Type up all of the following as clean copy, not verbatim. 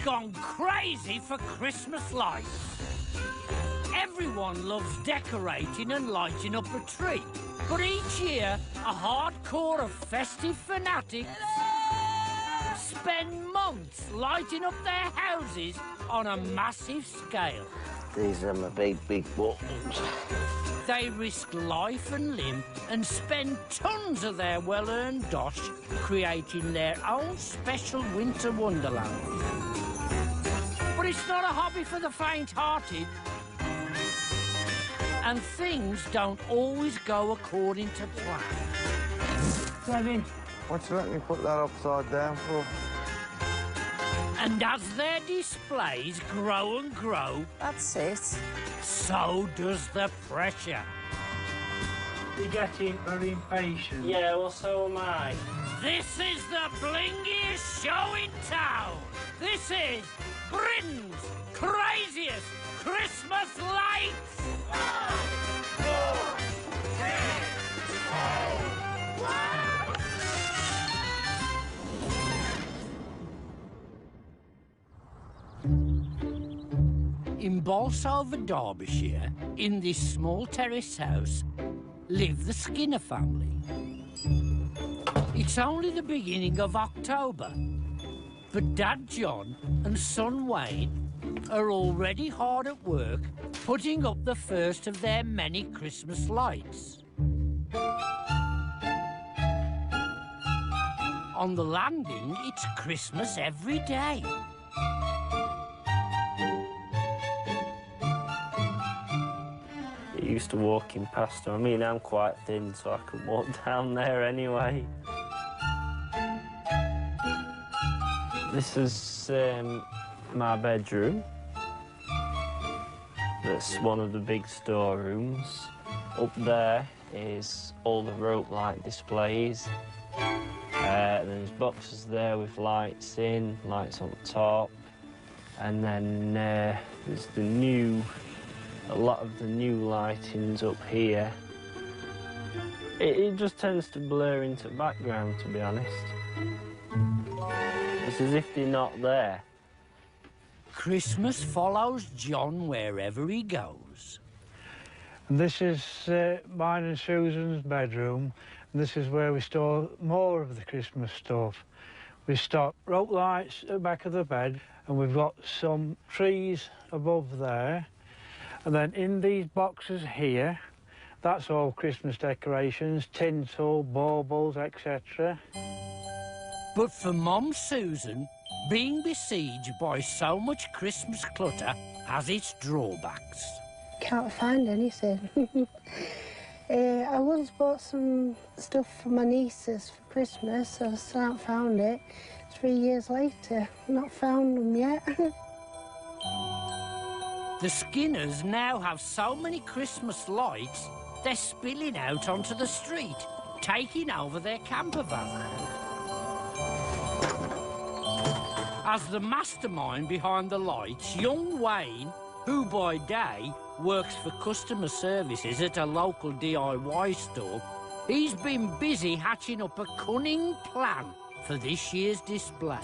gone crazy for Christmas lights. Everyone loves decorating and lighting up a tree, but each year, a hardcore of festive fanatics spend months lighting up their houses on a massive scale. These are my big balls. They risk life and limb and spend tons of their well-earned dosh creating their own special winter wonderland. But it's not a hobby for the faint-hearted. And things don't always go according to plan. Kevin, what you let me put that upside down for? And as their displays grow and grow... That's it. So does the pressure. You're getting very impatient. Yeah, well, so am I. This is the blingiest show in town. This is Britain's craziest Christmas lights. 5, 4, 3, 2, 1. In Bolsover, Derbyshire, in this small terrace house, live the Skinner family. It's only the beginning of October, but Dad John and son Wayne are already hard at work putting up the first of their many Christmas lights. On the landing, it's Christmas every day. Used to walking past her. I mean, I'm quite thin, so I could walk down there anyway. This is my bedroom. That's one of the big storerooms. Up there is all the rope light displays. There's boxes there with lights in, lights on top. And then there's a lot of the new lightings up here. It just tends to blur into the background, to be honest. It's as if they're not there. Christmas follows John wherever he goes. This is mine and Susan's bedroom. And this is where we store more of the Christmas stuff. We stock rope lights at the back of the bed, and we've got some trees above there. And then in these boxes here, that's all Christmas decorations, tinsel, baubles, etc. But for Mum Susan, being besieged by so much Christmas clutter has its drawbacks. Can't find anything. I once bought some stuff for my nieces for Christmas, I still haven't found it. 3 years later, not found them yet. The Skinners now have so many Christmas lights, they're spilling out onto the street, taking over their camper van. As the mastermind behind the lights, young Wayne, who by day works for customer services at a local DIY store, he's been busy hatching up a cunning plan for this year's display.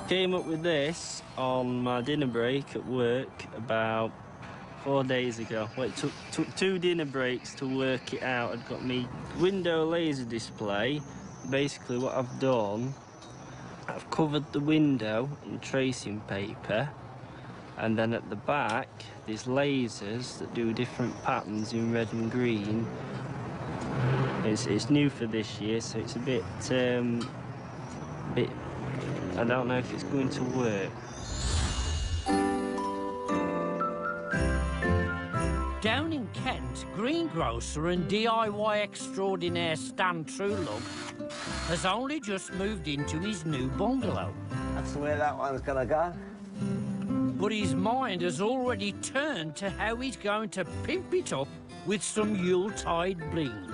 Came up with this on my dinner break at work about 4 days ago. Well, it took 2 dinner breaks to work it out. I'd got me window laser display. Basically what I've done, I've covered the window in tracing paper, and then at the back there's lasers that do different patterns in red and green. It's new for this year, so it's a bit I don't know if it's going to work. Down in Kent, greengrocer and DIY extraordinaire Stan Truelove has only just moved into his new bungalow. That's where that one's gonna go. But his mind has already turned to how he's going to pimp it up with some Yuletide bling.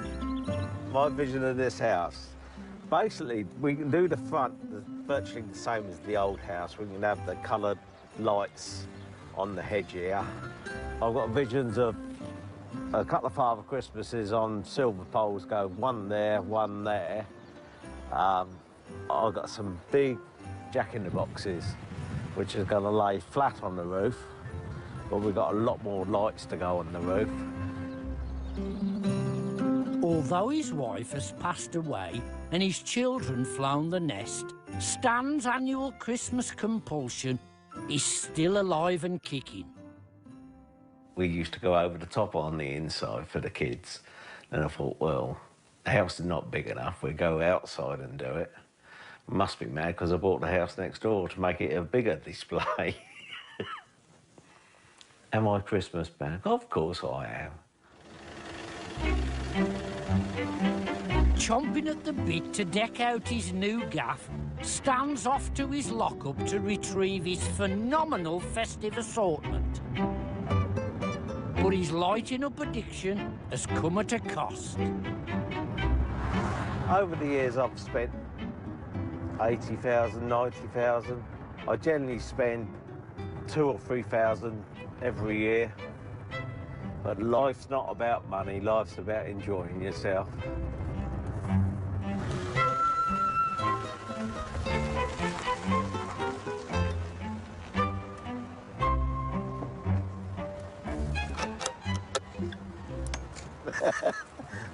My vision of this house, basically, we can do the front virtually the same as the old house. We can have the coloured lights on the hedge here. I've got visions of a couple of Father Christmases on silver poles, go one there, one there. I've got some big jack-in-the-boxes which is going to lay flat on the roof, but we've got a lot more lights to go on the roof. Although his wife has passed away and his children flown the nest, Stan's annual Christmas compulsion is still alive and kicking. We used to go over the top on the inside for the kids, and I thought, well, the house is not big enough, we go outside and do it. Must be mad because I bought the house next door to make it a bigger display. Am I Christmas bad? Of course I am. Chomping at the bit to deck out his new gaff, Stan's off to his lockup to retrieve his phenomenal festive assortment. But his lighting up addiction has come at a cost. Over the years, I've spent 80,000, 90,000. I generally spend 2,000 or 3,000 every year. But life's not about money, life's about enjoying yourself.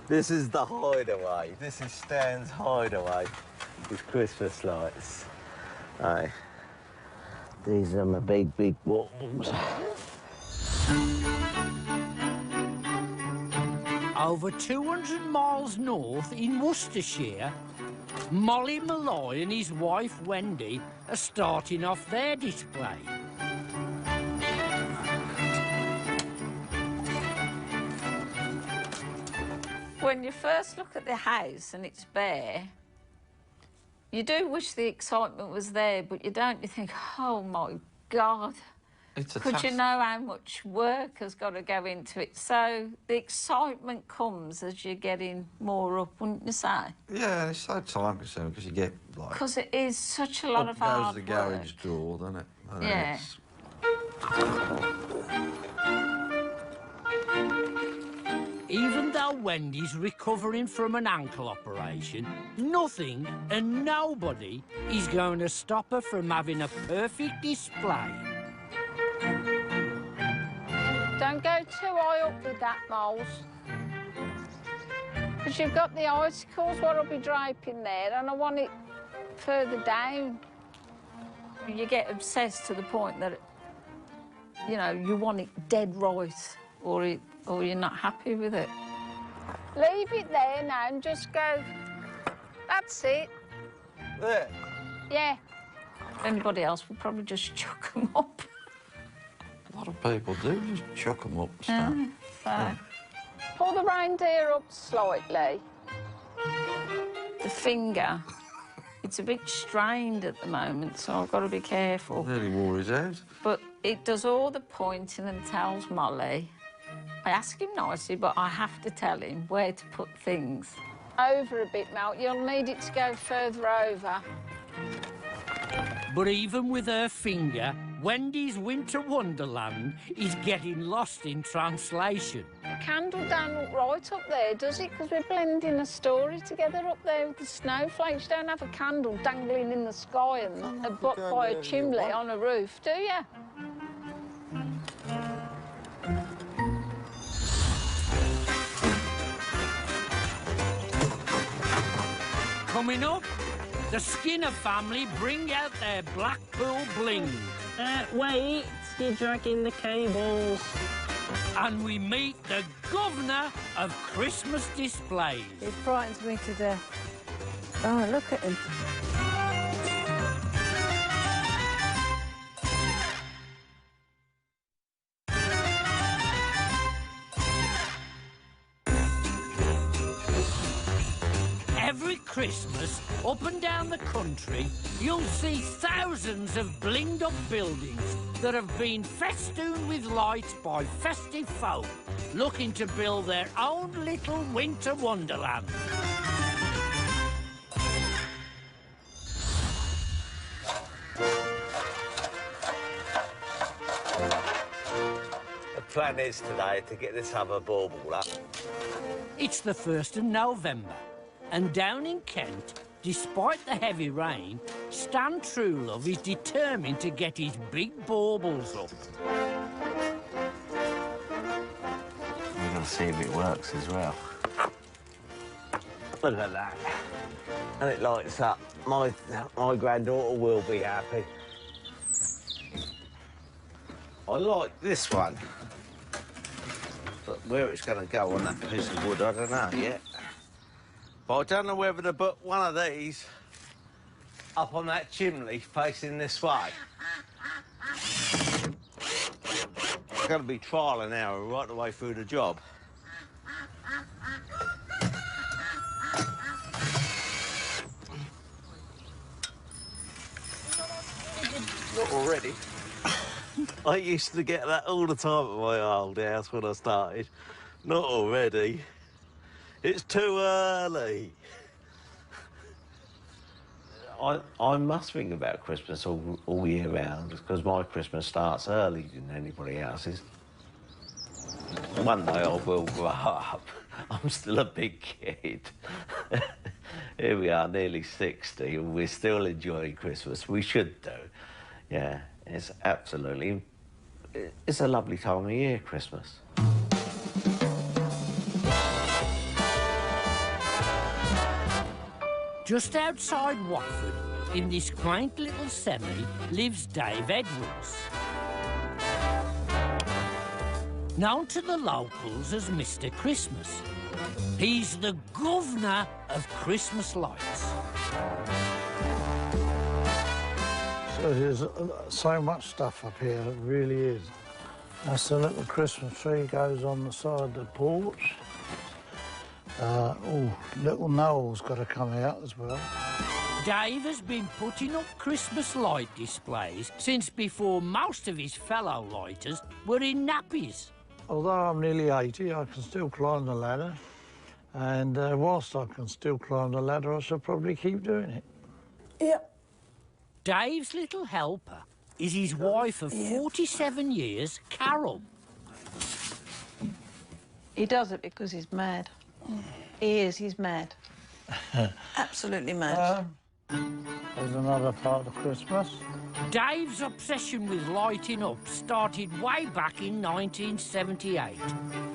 This is the hideaway. This is Stan's hideaway with Christmas lights. Aye. These are my big, big walls. Over 200 miles north in Worcestershire, Molly Malloy and his wife Wendy are starting off their display. When you first look at the house and it's bare, you do wish the excitement was there, but you don't. You think, oh, my God. Could you know how much work has got to go into it? So the excitement comes as you're getting more up, wouldn't you say? Yeah, it's so time-consuming because you get, like... Because it is such a lot of hard work. Goes the garage door, doesn't it? Yeah. Even though Wendy's recovering from an ankle operation, nothing and nobody is going to stop her from having a perfect display. Don't go too high up with that, Moles. Because you've got the icicles, what'll be draping there, and I want it further down. You get obsessed to the point that, you know, you want it dead right, or you're not happy with it. Leave it there now and just go, that's it. There? Yeah. Anybody else would probably just chuck them up. A lot of people do just chuck them up and stuff. So, pull the reindeer up slightly. The finger, it's a bit strained at the moment, so I've got to be careful. Nearly wore his out. But it does all the pointing and tells Molly. I ask him nicely, but I have to tell him where to put things. Over a bit, Mel. You'll need it to go further over. But even with her finger, Wendy's Winter Wonderland is getting lost in translation. The candle don't look right up there, does it? Because we're blending a story together up there with the snowflakes. You don't have a candle dangling in the sky and by a chimney on a roof, do you? Coming up, the Skinner family bring out their Blackpool bling. Wait, you're dragging the cables. And we meet the governor of Christmas displays. It frightens me to death. Oh, look at him. Every Christmas, up and down the country, you'll see thousands of blinged-up buildings that have been festooned with lights by festive folk looking to build their own little winter wonderland. The plan is today to get this other bauble up. It's the 1st of November, and down in Kent, Despite the heavy rain, Stan Truelove is determined to get his big baubles up. We're going to see if it works as well. Look at that. And it lights up. My granddaughter will be happy. I like this one. But where it's going to go on that piece of wood, I don't know yet. But I don't know whether to put one of these up on that chimney facing this way. It's going to be trial and error right the way through the job. Not already. I used to get that all the time at my old house when I started. Not already. It's too early. I must think about Christmas all year round because my Christmas starts early than anybody else's. One day I will grow up. I'm still a big kid. Here we are, nearly 60, and we're still enjoying Christmas. We should do. Yeah, it's absolutely... It's a lovely time of year, Christmas. Just outside Watford, in this quaint little semi, lives Dave Edwards. Known to the locals as Mr. Christmas. He's the governor of Christmas lights. So there's so much stuff up here, it really is. That's the little Christmas tree goes on the side of the porch. Little Noel's got to come out as well. Dave has been putting up Christmas light displays since before most of his fellow lighters were in nappies. Although I'm nearly 80, I can still climb the ladder. And whilst I can still climb the ladder, I shall probably keep doing it. Yep. Dave's little helper is his wife of 47 years, Carol. He does it because he's mad. He is, he's mad. Absolutely mad. There's another part of Christmas. Dave's obsession with lighting up started way back in 1978,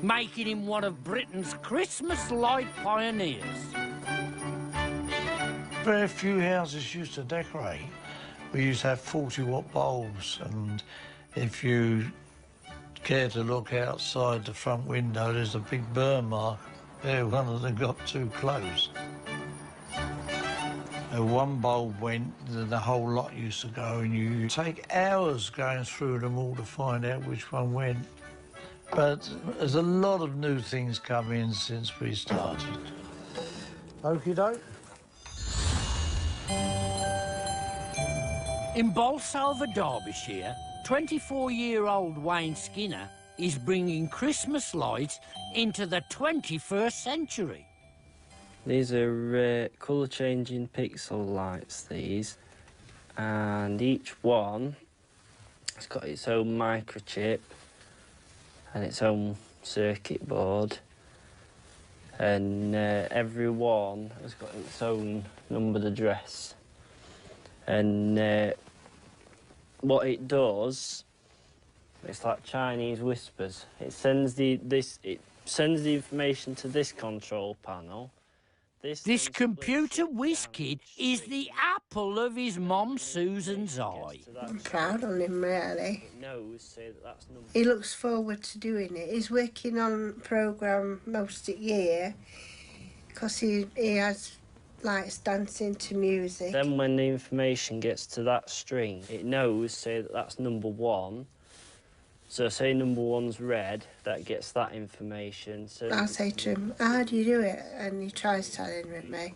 making him one of Britain's Christmas light pioneers. Very few houses used to decorate. We used to have 40-watt bulbs, and if you care to look outside the front window, there's a big burn mark. There, one of them got too close. One bulb went, then the whole lot used to go, and you take hours going through them all to find out which one went. But there's a lot of new things come in since we started. Okie doke. In Bolsover, Derbyshire, 24-year-old Wayne Skinner is bringing Christmas lights into the 21st century. These are colour-changing pixel lights, these, and each one has got its own microchip and its own circuit board, and every one has got its own numbered address. And what it does, it's like Chinese whispers. It sends the information to this control panel. This computer whiz kid is the apple of his mum Susan's eye. I'm proud of him, really. That's He looks forward to doing it. He's working on a programme most of the year because he likes dancing to music. Then when the information gets to that string, it knows, say, that that's number one. So say number one's red, that gets that information. So I'll say to him, how do you do it? And he tries telling me.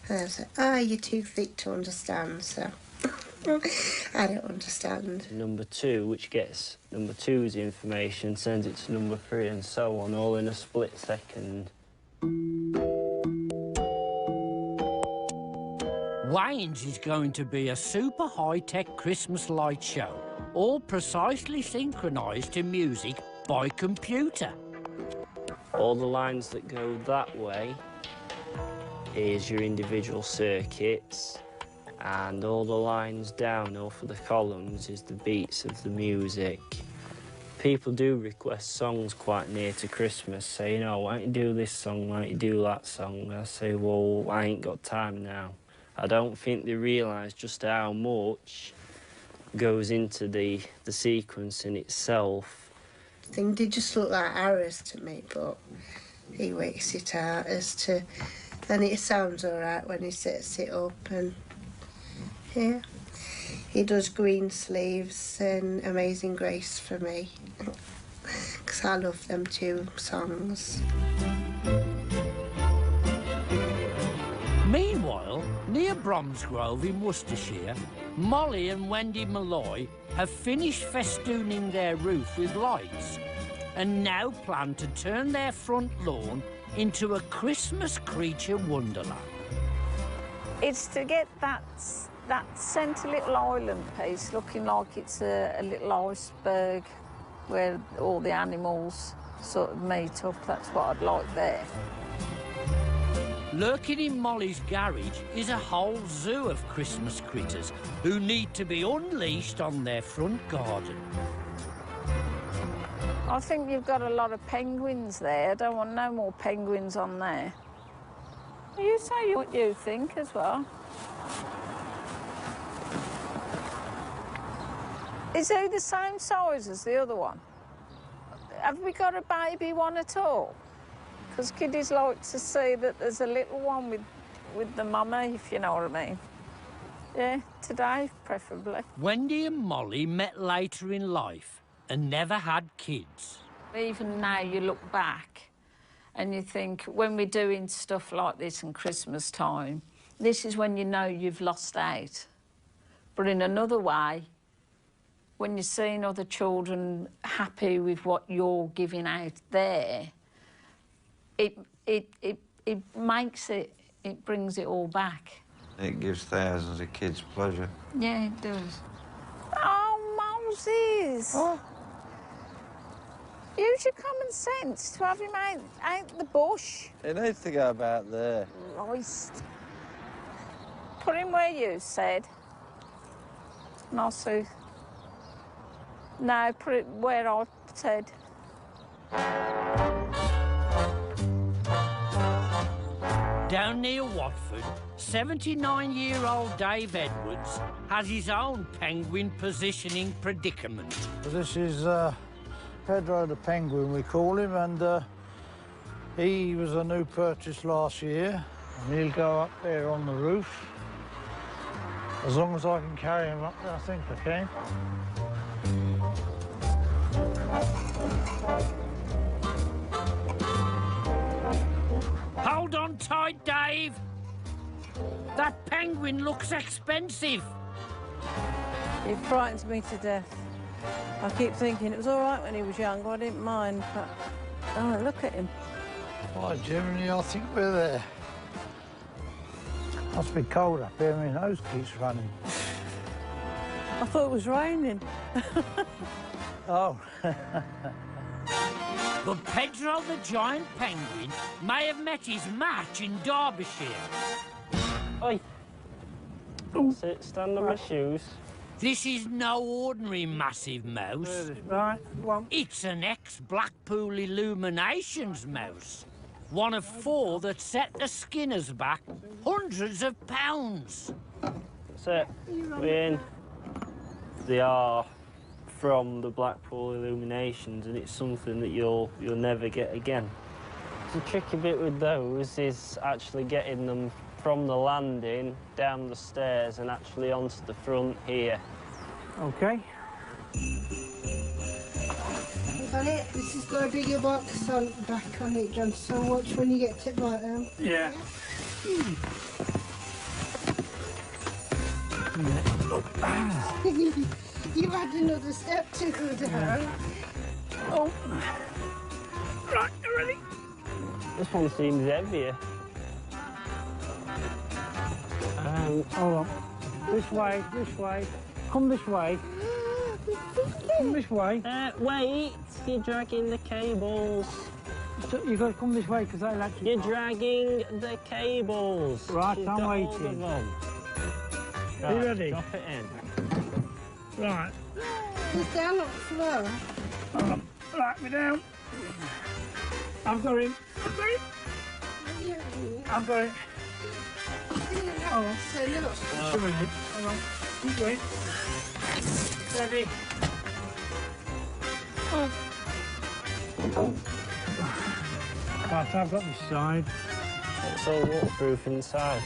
And I'll say, you're too thick to understand, so I don't understand. Number two, which gets number two's information, sends it to number three, and so on, all in a split second. Wayne's is going to be a super high-tech Christmas light show, all precisely synchronised to music by computer. All the lines that go that way is your individual circuits, and all the lines down over the columns is the beats of the music. People do request songs quite near to Christmas, say, you know, why don't you do this song, why don't you do that song? I say, well, I ain't got time now. I don't think they realise just how much goes into the sequence in itself. I think they just look like arrows to me, but he works it out as to... Then it sounds all right when he sets it up, and yeah. He does Green Sleeves and Amazing Grace for me, because I love them two songs. Meanwhile, near Bromsgrove in Worcestershire, Molly and Wendy Malloy have finished festooning their roof with lights and now plan to turn their front lawn into a Christmas creature wonderland. It's to get that centre little island piece looking like it's a little iceberg where all the animals sort of meet up. That's what I'd like there. Lurking in Molly's garage is a whole zoo of Christmas critters who need to be unleashed on their front garden. I think you've got a lot of penguins there. I don't want no more penguins on there. You say what you think as well. Is he the same size as the other one? Have we got a baby one at all? Because kiddies like to see that there's a little one with the mummy, if you know what I mean. Yeah, today, preferably. Wendy and Molly met later in life and never had kids. Even now you look back and you think, when we're doing stuff like this in Christmas time, this is when you know you've lost out. But in another way, when you're seeing other children happy with what you're giving out there, it makes it, it brings it all back. It gives thousands of kids pleasure. Yeah, it does. Oh, Moses! Oh. Use your common sense to have him out the bush. It needs to go about there. Christ. Put him where you said. And I'll see. No, put it where I said. Down near Watford, 79-year-old Dave Edwards has his own penguin positioning predicament. This is Pedro the Penguin, we call him, and he was a new purchase last year, and he'll go up there on the roof. As long as I can carry him up there, I think I can. Hold on tight, Dave. That penguin looks expensive. It frightens me to death. I keep thinking it was all right when he was younger, I didn't mind, but oh, look at him. Why, generally, I think we're there. Must be cold up here, my nose keeps running. I thought it was raining. Oh. But Pedro the giant penguin may have met his match in Derbyshire. Oi. Sit, stand on my shoes. This is no ordinary massive mouse. Right, one. It's an ex-Blackpool Illuminations mouse. One of 4 that set the Skinners back hundreds of pounds. That's it. We're in. They are from the Blackpool Illuminations, and it's something that you'll never get again. The tricky bit with those is actually getting them from the landing down the stairs and actually onto the front here. OK. Got it? This is got a bigger box on back on it, John, so watch when you get to the bottom. Yeah. You've had another step to go down. Oh. Right, you ready? This one seems heavier. Hold on. This way, this way. Come this way. Come this way. Wait, you're dragging the cables. So you've got to come this way because that electric... You're dragging the cables. Right, You've I'm got waiting. hold of them. Are you Right, ready? drop it in. Right. Just down on the floor. Right, me down. I've got him. I've got it. Hold on. So look. Just a minute. Hold on. Keep going. Ready. Right, I've got this side. It's all waterproof inside.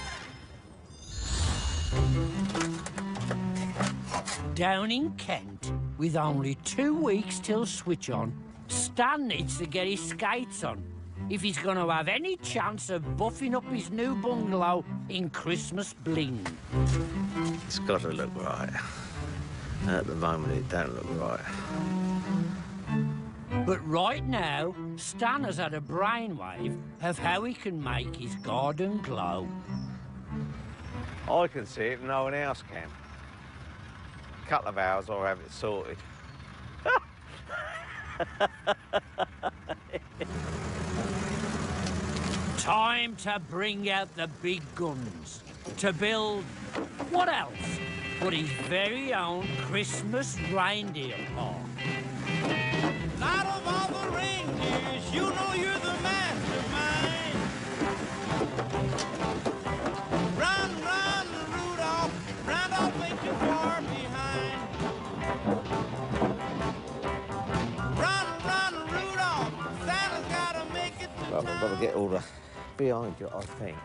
Down in Kent, with only 2 weeks till switch on, Stan needs to get his skates on if he's going to have any chance of buffing up his new bungalow in Christmas bling. It's got to look right. At the moment, it don't look right. But right now, Stan has had a brainwave of how he can make his garden glow. I can see it, no one else can. A couple of hours, I'll have it sorted. Time to bring out the big guns. To build, what else but his very own Christmas reindeer park. Out of all the reindeers, you know you're the mastermind. Run, run, Rudolph, Randolph ain't too far behind. Run, Rudolph, Santa's gotta make it to Right, we've got to get all the behind you, I think.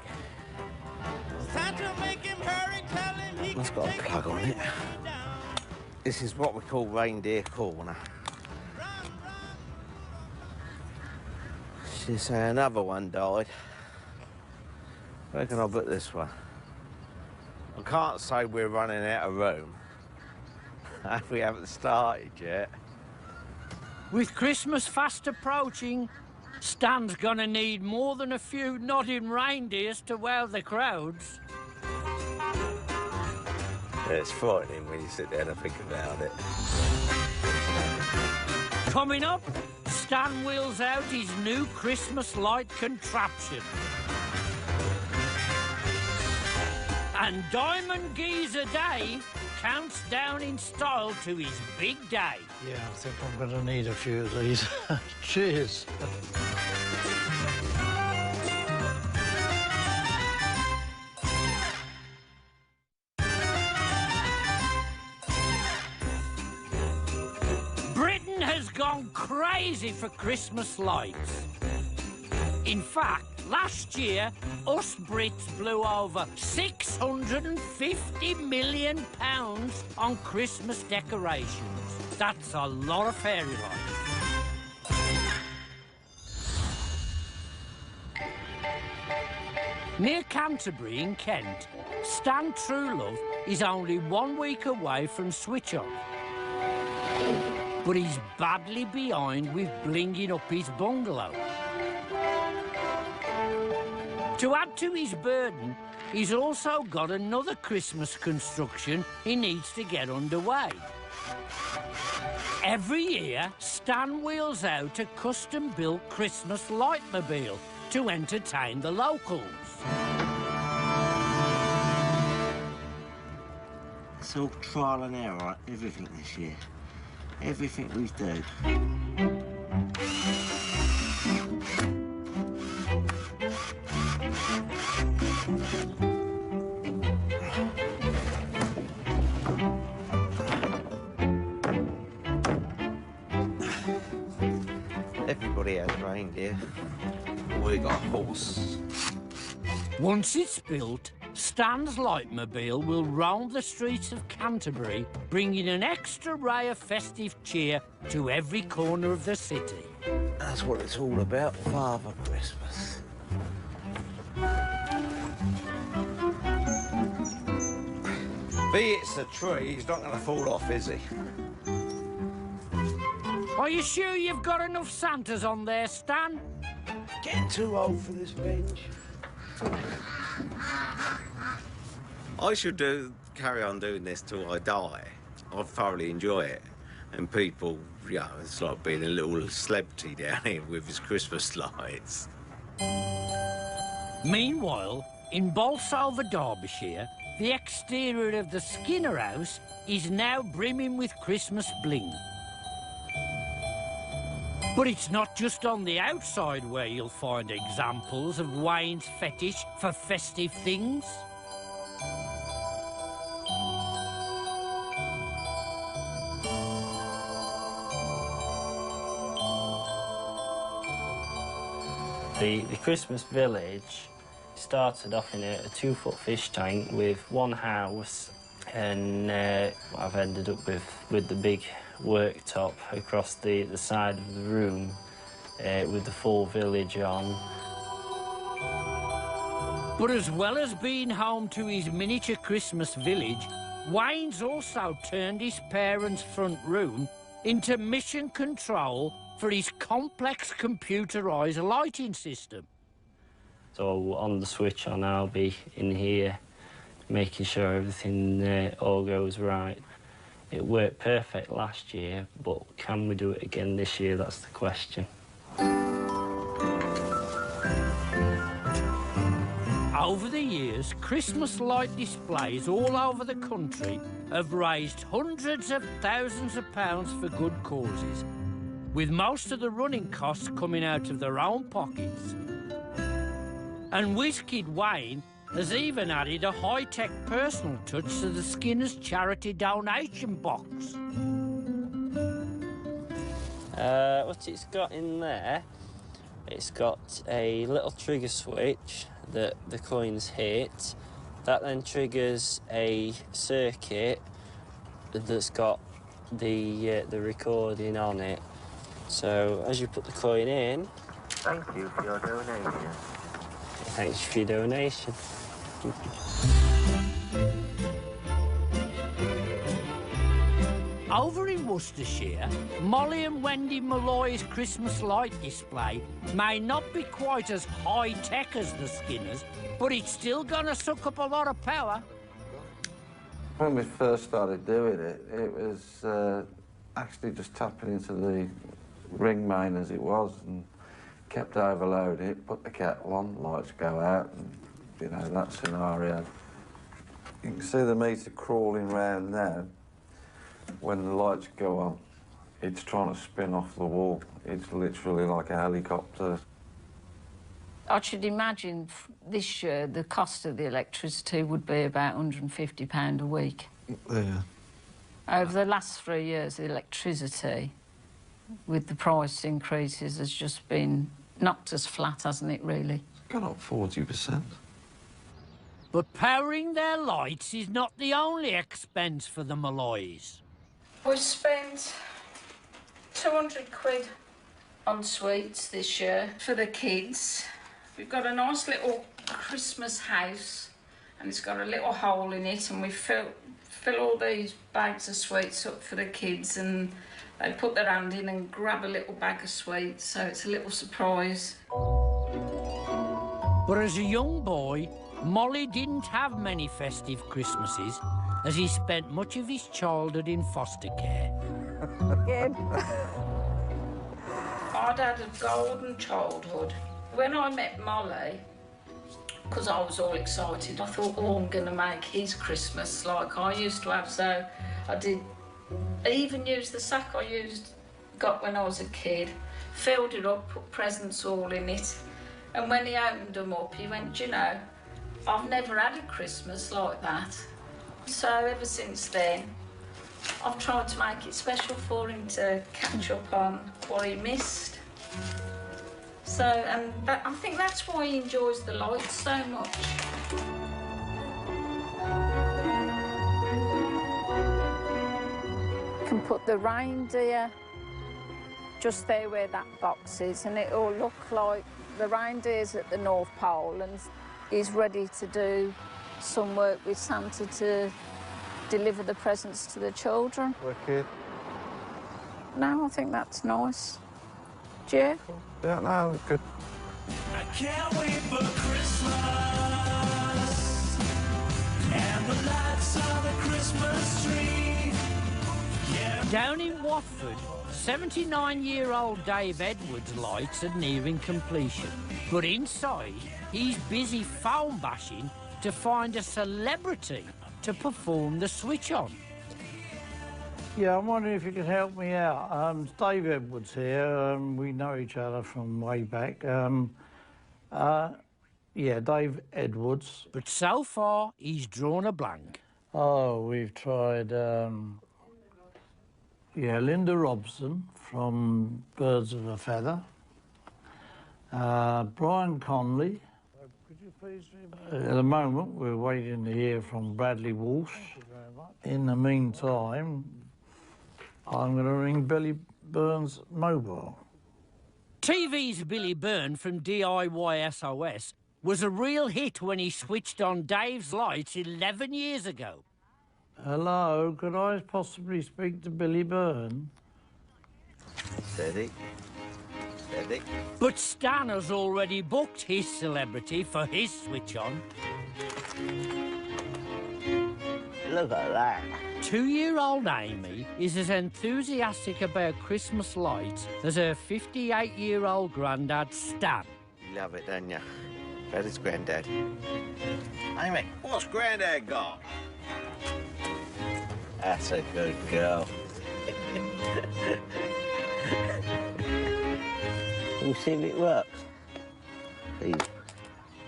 Santa, make him hurry, tell him he That's can got a take plug on it. This is what we call reindeer corner. She say another one died. I reckon I'll put this one. I can't say we're running out of room. We haven't started yet. With Christmas fast approaching, Stan's gonna need more than a few nodding reindeers to wow the crowds. Yeah, it's frightening when you sit there and think about it. Coming up, Stan wheels out his new Christmas light contraption. And Diamond Geezer Dave counts down in style to his big day. Yeah, I think I'm going to need a few of these. Cheers. Britain has gone crazy for Christmas lights. In fact, last year, us Brits blew over £650 million on Christmas decorations. That's a lot of fairy lights. Near Canterbury in Kent, Stan Truelove is only 1 week away from switch on. But he's badly behind with blinging up his bungalow. To add to his burden, he's also got another Christmas construction he needs to get underway. Every year, Stan wheels out a custom-built Christmas lightmobile to entertain the locals. It's all trial and error, everything this year. Everything we do. Everybody has reindeer. We got a horse. Once it's built, Stan's Lightmobile will roam the streets of Canterbury, bringing an extra ray of festive cheer to every corner of the city. That's what it's all about, Father Christmas. Be it's a tree, he's not going to fall off, is he? Are you sure you've got enough Santas on there, Stan? Getting too old for this bench. I should carry on doing this till I die. I thoroughly enjoy it. And people, yeah, it's like being a little celebrity down here with his Christmas lights. Meanwhile, in Bolsover, Derbyshire, the exterior of the Skinner house is now brimming with Christmas bling. But it's not just on the outside where you'll find examples of Wayne's fetish for festive things. The Christmas village started off in a 2-foot fish tank with one house, and what I've ended up with the big worktop across the side of the room with the full village on. But as well as being home to his miniature Christmas village, Wayne's also turned his parents' front room into mission control for his complex computerised lighting system. So on the switch on, I'll be in here making sure everything all goes right. It worked perfect last year, but can we do it again this year? That's the question. Over the years, Christmas light displays all over the country have raised hundreds of thousands of pounds for good causes, with most of the running costs coming out of their own pockets. And WizKid Wayne has even added a high-tech personal touch to the Skinner's charity donation box. What it's got in there, it's got a little trigger switch that the coins hit. That then triggers a circuit that's got the recording on it. So as you put the coin in... Thank you for your donation. Thanks for your donation. Over in Worcestershire, Molly and Wendy Malloy's Christmas light display may not be quite as high-tech as the Skinners, but it's still gonna suck up a lot of power. When we first started doing it, it was actually just tapping into the ring main as it was, and kept overloading it, put the kettle on, lights go out, and, you know, that scenario. You can see the meter crawling round now. When the lights go on, it's trying to spin off the wall. It's literally like a helicopter. I should imagine this year the cost of the electricity would be about £150 a week. Yeah. Over the last 3 years, the electricity, with the price increases, has just been knocked us flat, hasn't it, really? It's gone up 40%. But powering their lights is not the only expense for the Malloys. We've spent 200 quid on sweets this year for the kids. We've got a nice little Christmas house, and it's got a little hole in it, and we fill all these bags of sweets up for the kids, and they put their hand in and grab a little bag of sweets, so it's a little surprise. But as a young boy, Molly didn't have many festive Christmases, as he spent much of his childhood in foster care. Again. I'd had a golden childhood. When I met Molly, because I was all excited, I thought, oh, I'm going to make his Christmas like I used to have. So I even used the sack I got when I was a kid, filled it up, put presents all in it. And when he opened them up, he went, you know, I've never had a Christmas like that. So ever since then, I've tried to make it special for him to catch up on what he missed. So, and I think that's why he enjoys the lights so much. You can put the reindeer just there where that box is, and it'll look like the reindeer's at the North Pole and he's ready to do some work with Santa to deliver the presents to the children. Wicked. No, I think that's nice. Do you? Yeah, no, good. I can't wait for Christmas and the lights on the Christmas tree. Yeah, Down in Watford, 79-year-old Dave Edwards' lights are nearing completion. But inside, he's busy phone bashing to find a celebrity to perform the switch on. Yeah, I'm wondering if you could help me out. It's Dave Edwards here. We know each other from way back. Yeah, Dave Edwards. But so far, he's drawn a blank. Oh, we've tried, yeah, Linda Robson from Birds of a Feather. Brian Conley. Could you please... At the moment, we're waiting to hear from Bradley Walsh. In the meantime, I'm going to ring Billy Byrne's mobile. TV's Billy Byrne from DIY SOS was a real hit when he switched on Dave's lights 11 years ago. Hello, could I possibly speak to Billy Byrne? Steady. Steady. But Stan has already booked his celebrity for his switch on. Look at that. 2-year-old Amy is as enthusiastic about Christmas lights as her 58-year-old granddad, Stan. You love it, don't you? That is Granddad. Amy, what's Granddad got? That's a good girl. Can you see if it works? Please.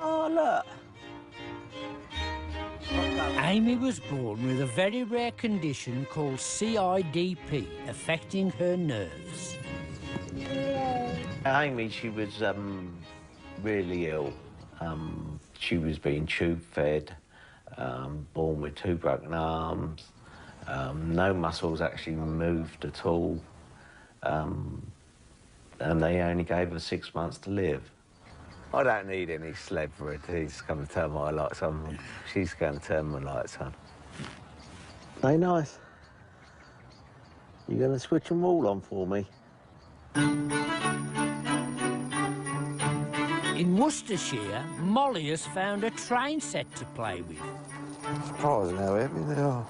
Oh, look. Amy was born with a very rare condition called CIDP, affecting her nerves. Amy, she was really ill. She was being tube-fed, born with 2 broken arms. No muscles actually moved at all. And they only gave her 6 months to live. I don't need any celebrities to come to turn my lights on. She's going to turn my lights on. They nice. You going to switch them all on for me? In Worcestershire, Molly has found a train set to play with. Surprising how heavy they are.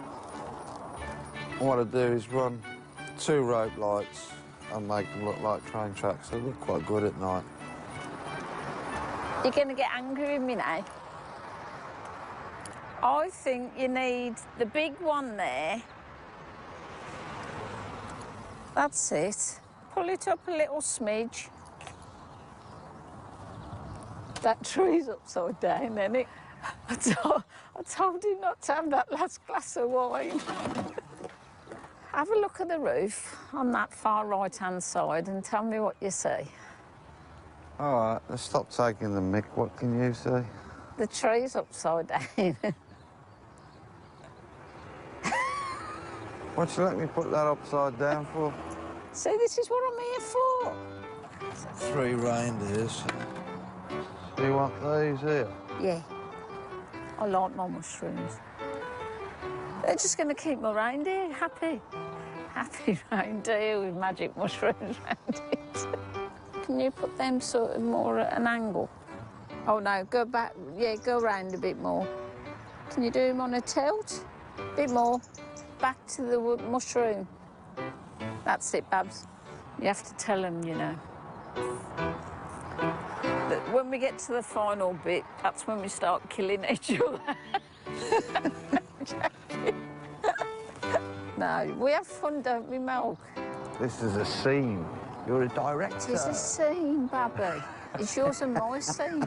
What I do is run 2 rope lights and make them look like train tracks. They look quite good at night. You're going to get angry with me now. I think you need the big one there. That's it. Pull it up a little smidge. That tree's upside down, isn't it? I told him not to have that last glass of wine. Have a look at the roof on that far right-hand side and tell me what you see. All right, let's stop taking the mick. What can you see? The tree's upside down. Why'd you let me put that upside down for? See, this is what I'm here for. 3 reindeers. Do you want these here? Yeah. I like my mushrooms. They're just going to keep my reindeer happy. Happy reindeer with magic mushrooms around it. Can you put them sort of more at an angle? Oh, no, go back. Yeah, go round a bit more. Can you do them on a tilt? A bit more. Back to the mushroom. That's it, Babs. You have to tell them, you know. That when we get to the final bit, that's when we start killing each other. No, we have fun, don't we, Milk? This is a scene. You're a director. It's a scene, Babby. It's yours and my scene.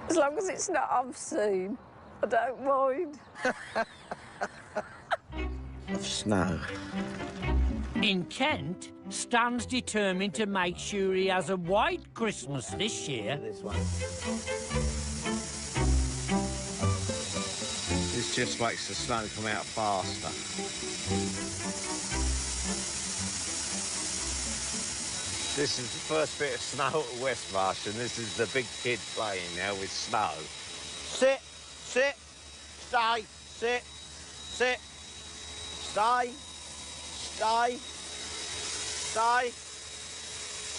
As long as it's not obscene, I don't mind. Of snow. In Kent, Stan's determined to make sure he has a white Christmas this year. This one. This just makes the snow come out faster. This is the first bit of snow at Westmarsh, and this is the big kid playing now with snow. Sit, sit, stay, sit, sit, stay, stay, stay.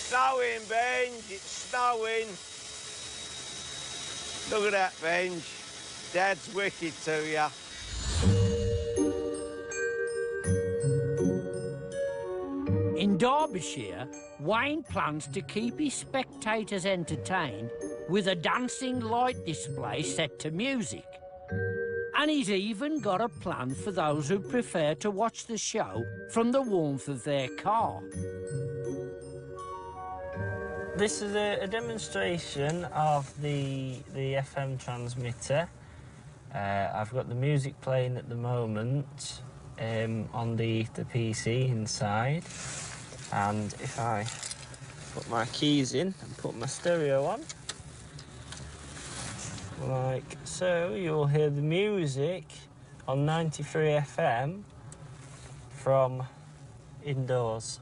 Snowing, Benj, it's snowing. Look at that, Benj. Dad's wicked to you. Derbyshire, Wayne plans to keep his spectators entertained with a dancing light display set to music. And he's even got a plan for those who prefer to watch the show from the warmth of their car. This is a demonstration of the FM transmitter. I've got the music playing at the moment on the PC inside. And if I put my keys in and put my stereo on, like so, you'll hear the music on 93 FM from indoors.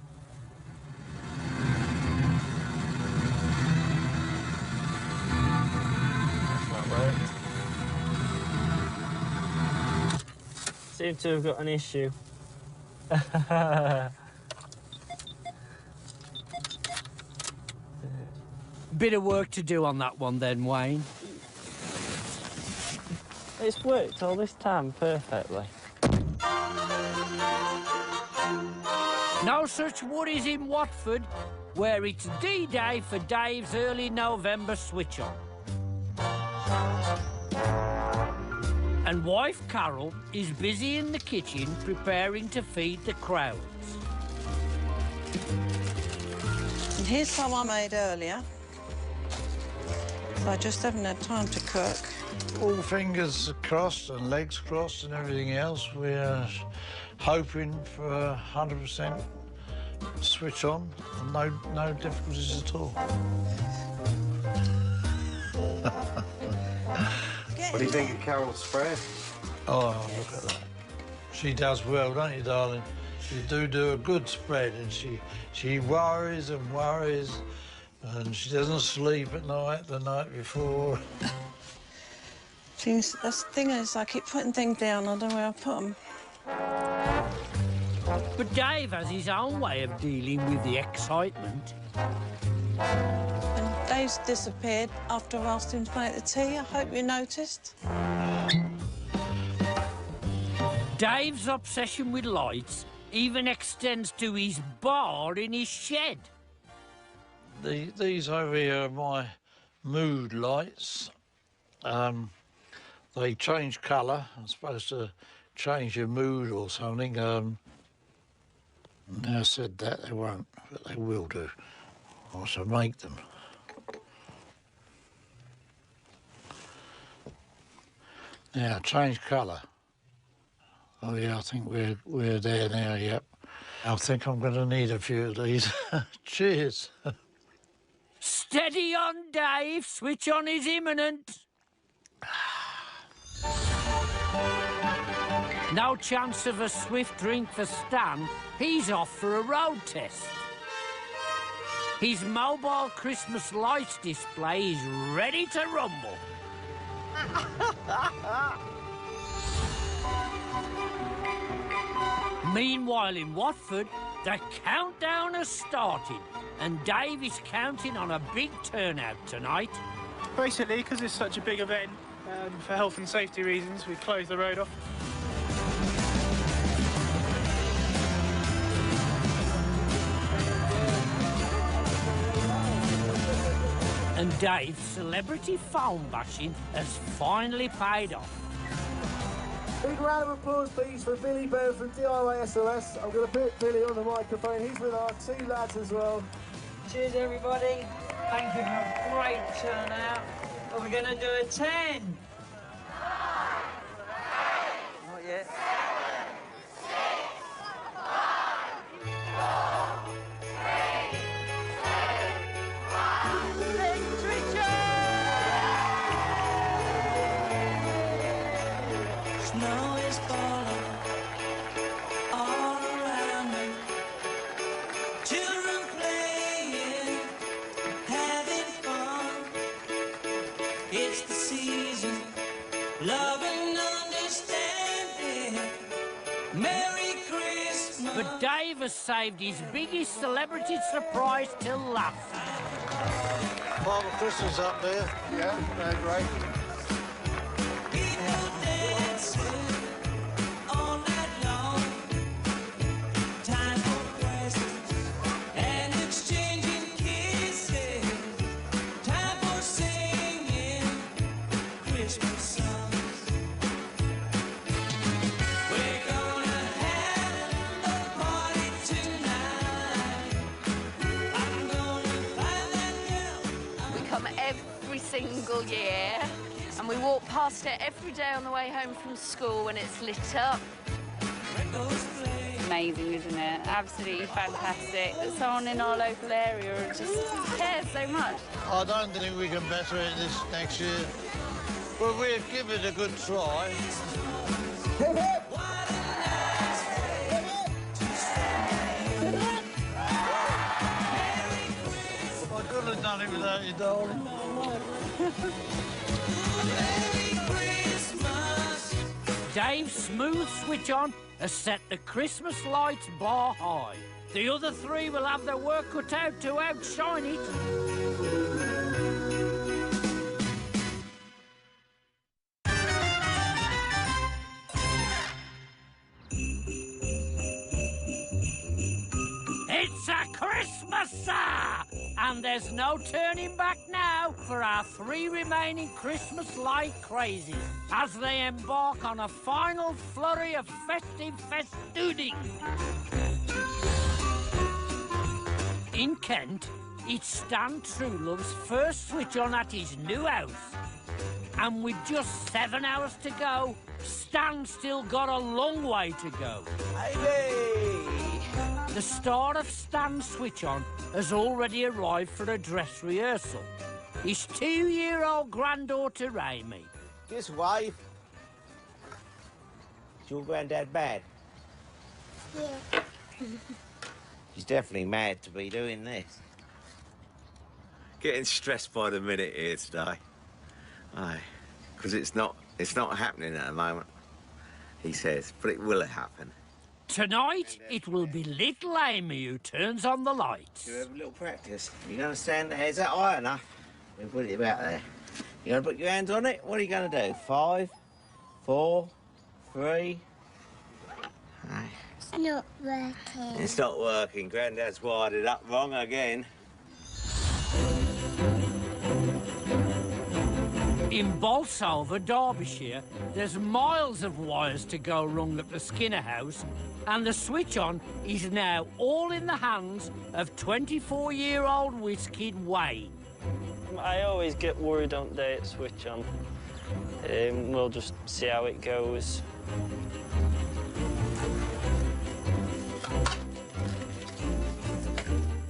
That worked. Seem to have got an issue. Bit of work to do on that one then, Wayne. It's worked all this time perfectly. No such worries in Watford, where it's D-Day for Dave's early November switch-on. And wife Carol is busy in the kitchen preparing to feed the crowds. And here's some I made earlier. I just haven't had time to cook. All fingers crossed and legs crossed and everything else. We're hoping for 100% switch on and no difficulties at all. What do you think of Carol's spread? Oh, look at that. She does well, don't you, darling? You do a good spread, and she worries and worries, and she doesn't sleep at night the night before. That's the thing is, I keep putting things down. I don't know where I put them. But Dave has his own way of dealing with the excitement. And Dave's disappeared after I asked him to make the tea. I hope you noticed. Dave's obsession with lights even extends to his bar in his shed. These over here are my mood lights. They change colour. I'm supposed to change your mood or something. Now said that, they won't, but they will do. I shall make them. Now, change colour. Oh yeah, I think we're there now, yep. I think I'm going to need a few of these. Cheers. Steady on, Dave. Switch on is imminent. No chance of a swift drink for Stan. He's off for a road test. His mobile Christmas lights display is ready to rumble. Meanwhile, in Watford, the countdown has started, and Dave is counting on a big turnout tonight. Basically, because it's such a big event, for health and safety reasons, we closed the road off. And Dave's celebrity phone bashing has finally paid off. Big round of applause, please, for Billy Bell from DIY SOS. I'm going to put Billy on the microphone. He's with our two lads as well. Cheers, everybody. Thank you for a great turnout. Are we going to do a 10? Not yet. Snow is falling all around me. Children playing, having fun. It's the season, love and understanding. Merry Christmas. But Dave has saved his biggest celebrity surprise till last. Father Christmas up there. Yeah, they're great. single year, and we walk past it every day on the way home from school when it's lit up. Amazing, isn't it? Absolutely fantastic. That someone in our local area just cares so much. I don't think we can better it this next year, but we'll give it a good try. I couldn't have done it without you, darling. Dave's smooth switch on has set the Christmas lights bar high. The other three will have their work cut out to outshine it. It's a Christmas, and there's no turning back now for our three remaining Christmas light crazies as they embark on a final flurry of festive festuding. In Kent, it's Stan Truelove's first switch on at his new house. And with just 7 hours to go, Stan's still got a long way to go. Hey! The star of Stan's switch on has already arrived for a dress rehearsal. His 2-year-old granddaughter, Amy. Just wave. Is your granddad bad? Yeah. He's definitely mad to be doing this. Getting stressed by the minute here today. Aye, because it's not happening at the moment, he says, but it will happen. Tonight, it will be little Amy who turns on the lights. You have a little practice. You're going to stand there. Is that high enough? We'll put it about there. You're going to put your hands on it? What are you going to do? 5, 4, 3... Aye. It's not working. It's not working. Grandad's wired it up wrong again. In Bolsover, Derbyshire, there's miles of wires to go wrong at the Skinner house, and the switch on is now all in the hands of 24-year-old whiz kid Wayne. I always get worried on the day at switch on. We'll just see how it goes.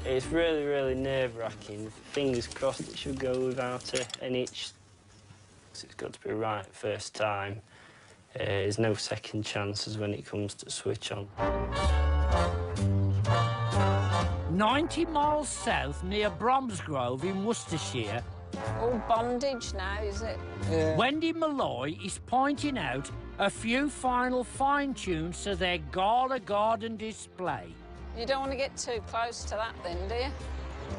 It's really, really nerve-wracking. Fingers crossed it should go without an itch. It's got to be right first time. There's no second chances when it comes to switch on. 90 miles south near Bromsgrove in Worcestershire. All bondage now, is it? Yeah. Wendy Malloy is pointing out a few final fine-tunes to their gala garden display. You don't want to get too close to that then, do you?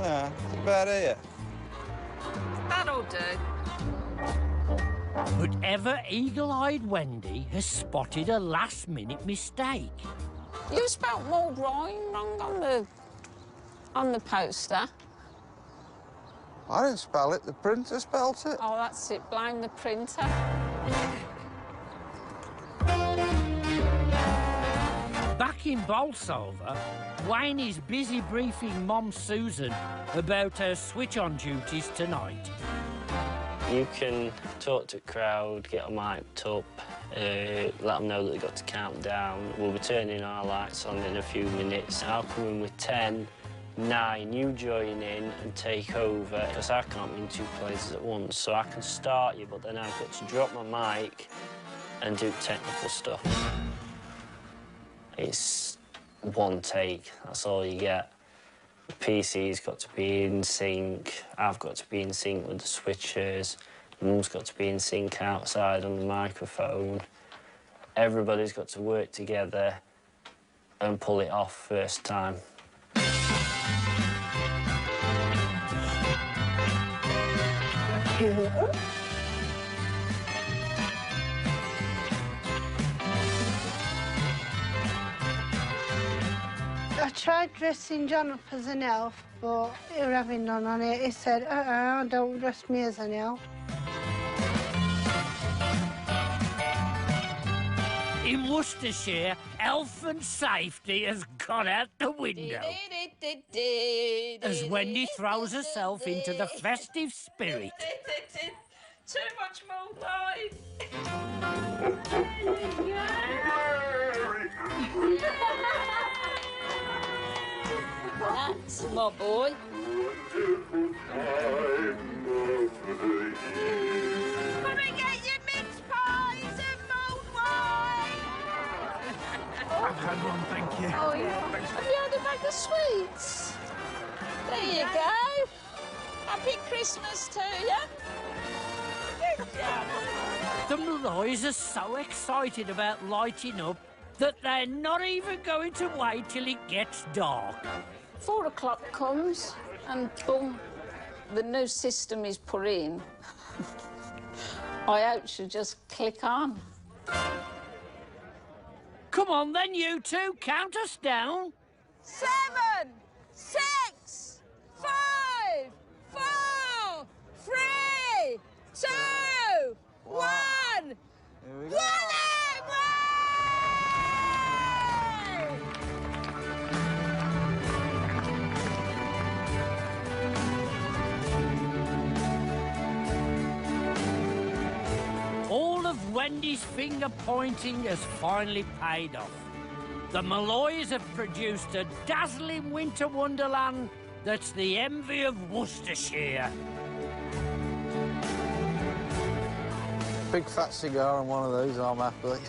Yeah, it's about here. That'll do. But ever eagle-eyed Wendy has spotted a last-minute mistake. You spelt mulled wine wrong on the poster. I didn't spell it, the printer spelt it. Oh, that's it. Blame the printer. Back in Bolsover, Wayne is busy briefing Mom Susan about her switch-on duties tonight. You can talk to the crowd, get them hyped up, let them know that they've got to count down. We'll be turning our lights on in a few minutes. I'll come in with 10, 9, you join in and take over, because I can't be in two places at once, so I can start you, but then I've got to drop my mic and do technical stuff. It's one take, that's all you get. The PC's got to be in sync, I've got to be in sync with the switchers, Mum's got to be in sync outside on the microphone. Everybody's got to work together and pull it off first time. I tried dressing John up as an elf, but he was having none on it. He said, don't dress me as an elf. In Worcestershire, health and safety has gone out the window. As Wendy throws herself into the festive spirit. Too much moonlight. That's my boy. Can we get you mince pies and mulled wine? I've had one, thank you. Oh, yeah. Have you had a bag of sweets? There you go. Happy Christmas to you. The Malloys are so excited about lighting up that they're not even going to wait till it gets dark. 4 o'clock comes and boom, the new system is put in. I hope she'll just click on. Come on then, you two, count us down. 7, 6, 5, 4, 3, 2, 1. Here we go. All of Wendy's finger-pointing has finally paid off. The Malloys have produced a dazzling winter wonderland that's the envy of Worcestershire. Big fat cigar and one of these, I'm happy.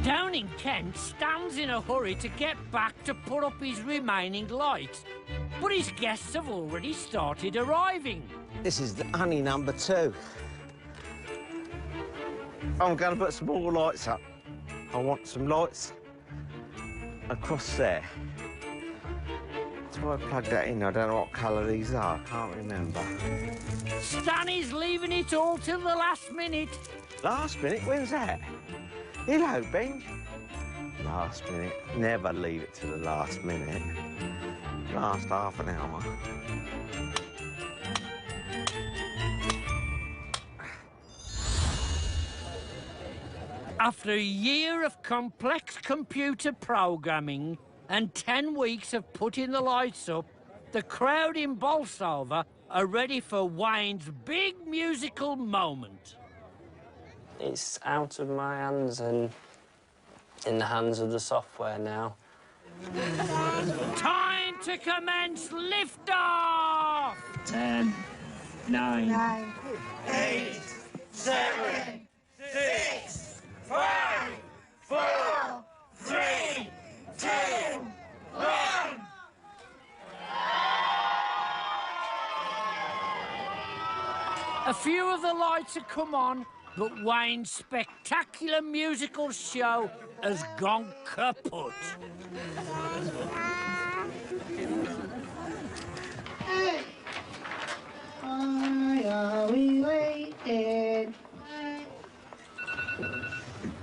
Down in Kent, Stan's in a hurry to get back to put up his remaining lights. But his guests have already started arriving. This is the honey number 2. I'm going to put some more lights up. I want some lights across there. So I plug that in. I don't know what colour these are. I can't remember. Stan is leaving it all till the last minute. Last minute? When's that? Hello, Ben. Last minute. Never leave it to the last minute. Last half an hour. After a year of complex computer programming and 10 weeks of putting the lights up, the crowd in Bolsover are ready for Wayne's big musical moment. It's out of my hands and in the hands of the software now. Time to commence liftoff! 10, 9, 8, 7, 6, 5, 4, 3, 2, 1. A few of the lights have come on, but Wayne's spectacular musical show has gone kaput. Why are we waiting?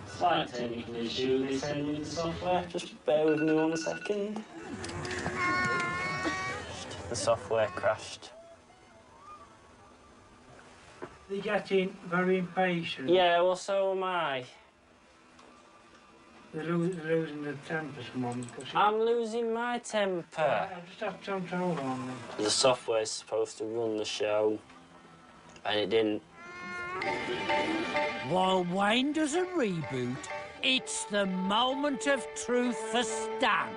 Slight technical issue this end with the software. Just bear with me 1 second. The software crashed. They're getting very impatient. Yeah, well, so am I. They're losing their temper some moment. I'm losing my temper. I just have to hold on. The software's supposed to run the show, and it didn't. While Wayne does a reboot, it's the moment of truth for Stan.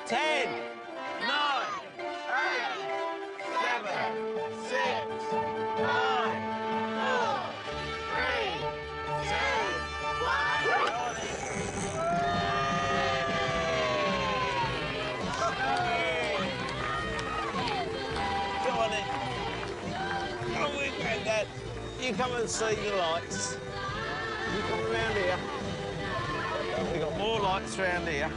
10, 9, 8, 7, 6, 5, 4, 3, 2, 1. Come on in. Come with Granddad. You come and see the lights. You come around here. We've got more lights around here.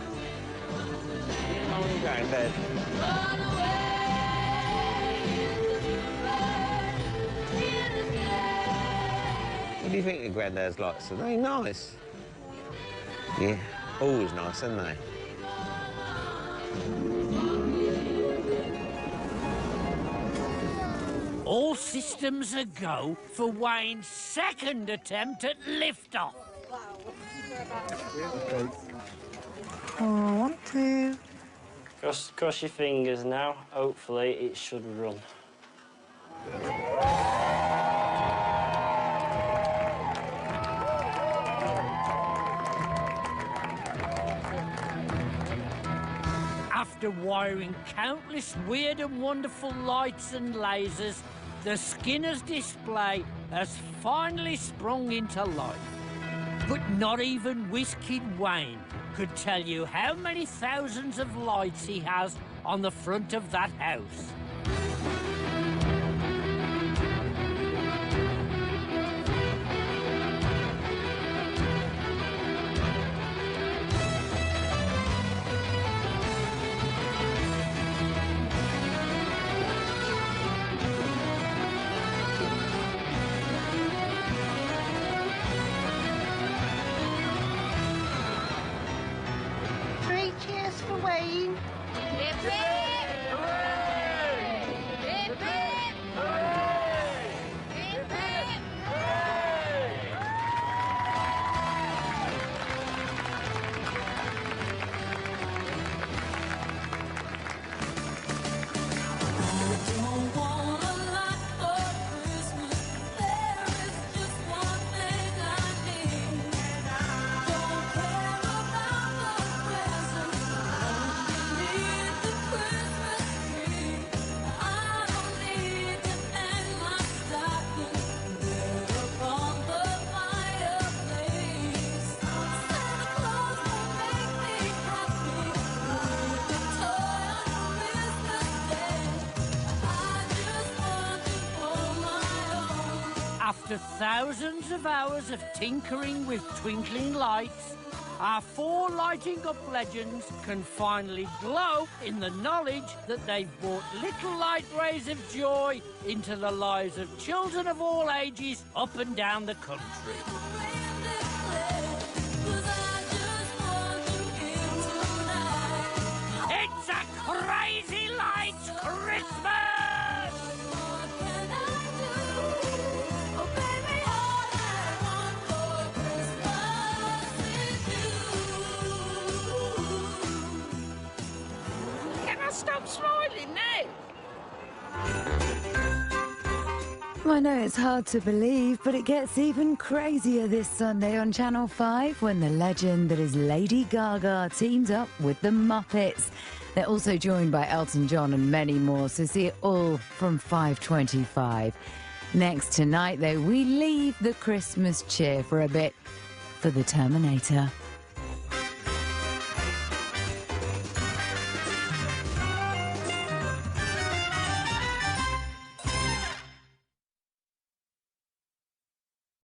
Come on, Granddad. What do you think of Granddad's lights? Are they nice? Yeah, always nice, aren't they? All systems a go for Wayne's second attempt at liftoff. Oh, 1, 2. Cross your fingers now. Hopefully it should run. After wiring countless weird and wonderful lights and lasers, the Skinner's display has finally sprung into life. But not even Whiz-Kid Wayne could tell you how many thousands of lights he has on the front of that house. Cheers for Wayne. Hip hip! Hooray! Hip hip! Hooray! Hip hip! After thousands of hours of tinkering with twinkling lights, our 4 lighting up legends can finally glow in the knowledge that they've brought little light rays of joy into the lives of children of all ages up and down the country. It's a Crazy Lights Christmas! Stop smiling now. I know it's hard to believe, but it gets even crazier this Sunday on Channel 5 when the legend that is Lady Gaga teams up with the Muppets. They're also joined by Elton John and many more, so see it all from 5:25. Next tonight, though, we leave the Christmas cheer for a bit for the Terminator.